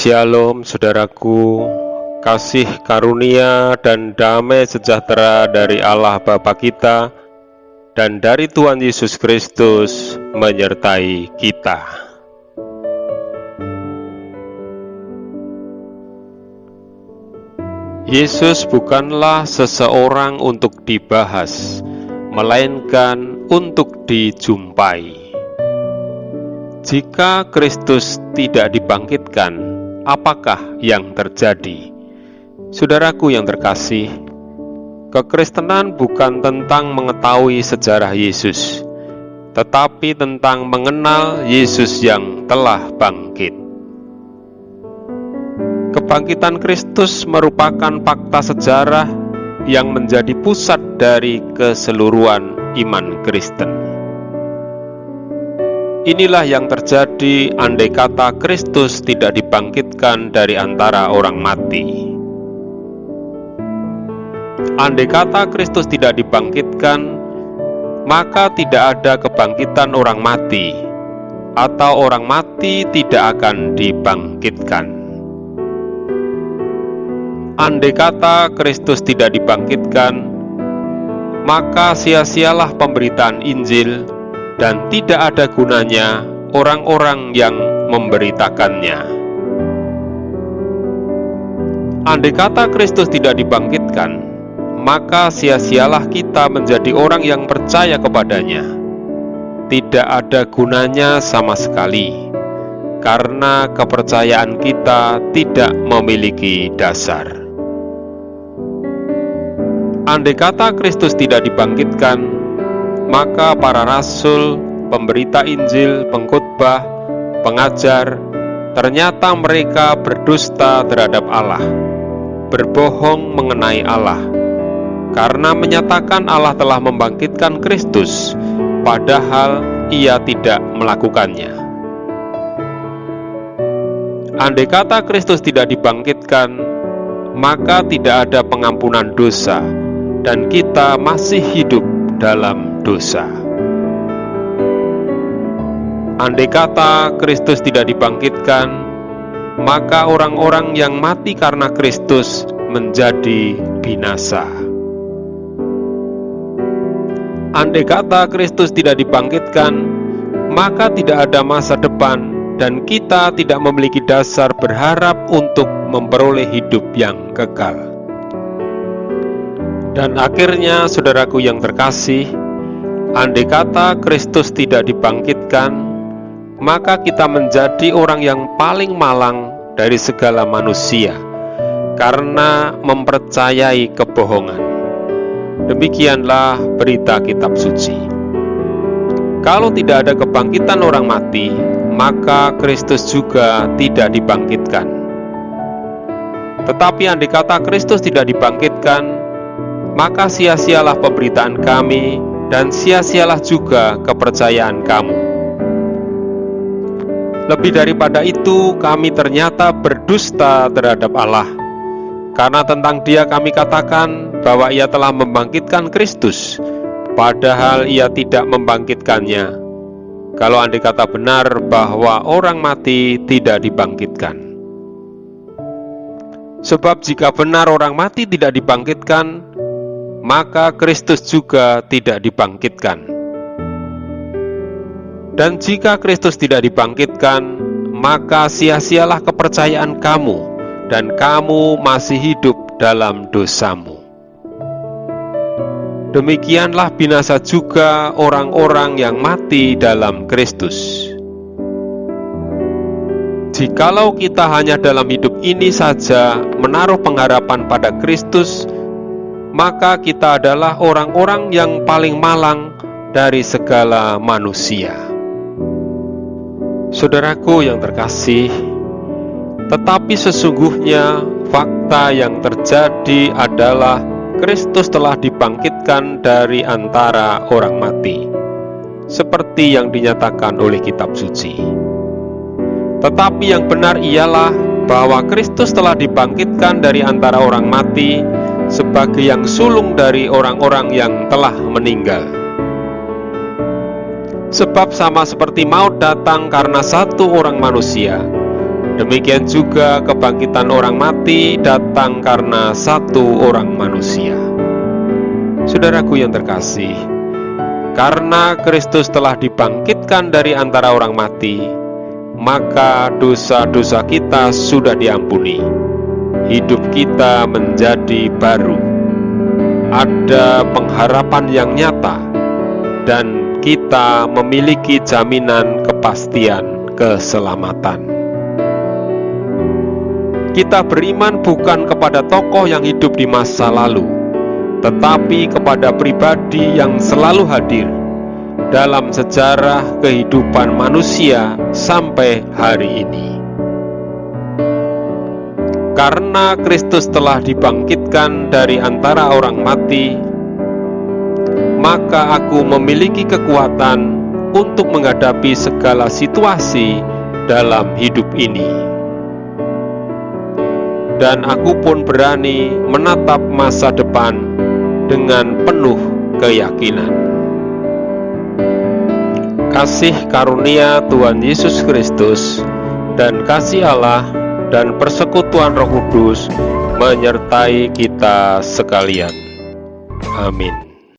Shalom saudaraku, kasih karunia dan damai sejahtera dari Allah Bapa kita dan dari Tuhan Yesus Kristus menyertai kita. Yesus bukanlah seseorang untuk dibahas, melainkan untuk dijumpai. Jika Kristus tidak dibangkitkan, apakah yang terjadi? Saudaraku yang terkasih, kekristenan bukan tentang mengetahui sejarah Yesus, tetapi tentang mengenal Yesus yang telah bangkit. Kebangkitan Kristus merupakan fakta sejarah yang menjadi pusat dari keseluruhan iman Kristen. Inilah yang terjadi andai kata Kristus tidak dibangkitkan dari antara orang mati. Andai kata Kristus tidak dibangkitkan, maka tidak ada kebangkitan orang mati, atau orang mati tidak akan dibangkitkan. Andai kata Kristus tidak dibangkitkan, maka sia-sialah pemberitaan Injil dan tidak ada gunanya orang-orang yang memberitakannya. Andai kata Kristus tidak dibangkitkan, maka sia-sialah kita menjadi orang yang percaya kepadanya. Tidak ada gunanya sama sekali, karena kepercayaan kita tidak memiliki dasar. Andai kata Kristus tidak dibangkitkan, maka para rasul, pemberita Injil, pengkhotbah, pengajar, ternyata mereka berdusta terhadap Allah, berbohong mengenai Allah, karena menyatakan Allah telah membangkitkan Kristus, padahal ia tidak melakukannya. Andai kata Kristus tidak dibangkitkan, maka tidak ada pengampunan dosa, dan kita masih hidup dalam dosa. Andai kata Kristus tidak dibangkitkan, maka orang-orang yang mati karena Kristus menjadi binasa. Andai kata Kristus tidak dibangkitkan, maka tidak ada masa depan dan kita tidak memiliki dasar berharap untuk memperoleh hidup yang kekal. Dan akhirnya, saudaraku yang terkasih, andai kata Kristus tidak dibangkitkan, maka kita menjadi orang yang paling malang dari segala manusia, karena mempercayai kebohongan. Demikianlah berita kitab suci. Kalau tidak ada kebangkitan orang mati, maka Kristus juga tidak dibangkitkan. Tetapi andai kata Kristus tidak dibangkitkan, maka sia-sialah pemberitaan kami dan sia-sialah juga kepercayaan kamu. Lebih daripada itu, kami ternyata berdusta terhadap Allah, karena tentang Dia kami katakan bahwa Ia telah membangkitkan Kristus, padahal Ia tidak membangkitkannya. Kalau andai kata benar bahwa orang mati tidak dibangkitkan. Sebab jika benar orang mati tidak dibangkitkan, maka Kristus juga tidak dibangkitkan. Dan jika Kristus tidak dibangkitkan, maka sia-sialah kepercayaan kamu, dan kamu masih hidup dalam dosamu. Demikianlah binasa juga orang-orang yang mati dalam Kristus. Jikalau kita hanya dalam hidup ini saja menaruh pengharapan pada Kristus, maka kita adalah orang-orang yang paling malang dari segala manusia. Saudaraku yang terkasih, tetapi sesungguhnya fakta yang terjadi adalah Kristus telah dibangkitkan dari antara orang mati, seperti yang dinyatakan oleh kitab suci. Tetapi yang benar ialah bahwa Kristus telah dibangkitkan dari antara orang mati sebagai yang sulung dari orang-orang yang telah meninggal. Sebab sama seperti maut datang karena satu orang manusia, Demikian juga kebangkitan orang mati datang karena satu orang manusia. Saudaraku yang terkasih, karena Kristus telah dibangkitkan dari antara orang mati, maka dosa-dosa kita sudah diampuni. Hidup kita menjadi baru. Ada pengharapan yang nyata, dan kita memiliki jaminan kepastian keselamatan. Kita beriman bukan kepada tokoh yang hidup di masa lalu, tetapi kepada pribadi yang selalu hadir dalam sejarah kehidupan manusia sampai hari ini. Karena Kristus telah dibangkitkan dari antara orang mati, maka aku memiliki kekuatan untuk menghadapi segala situasi dalam hidup ini. Dan aku pun berani menatap masa depan dengan penuh keyakinan. Kasih karunia Tuhan Yesus Kristus dan kasih Allah dan persekutuan Roh Kudus menyertai kita sekalian. Amin.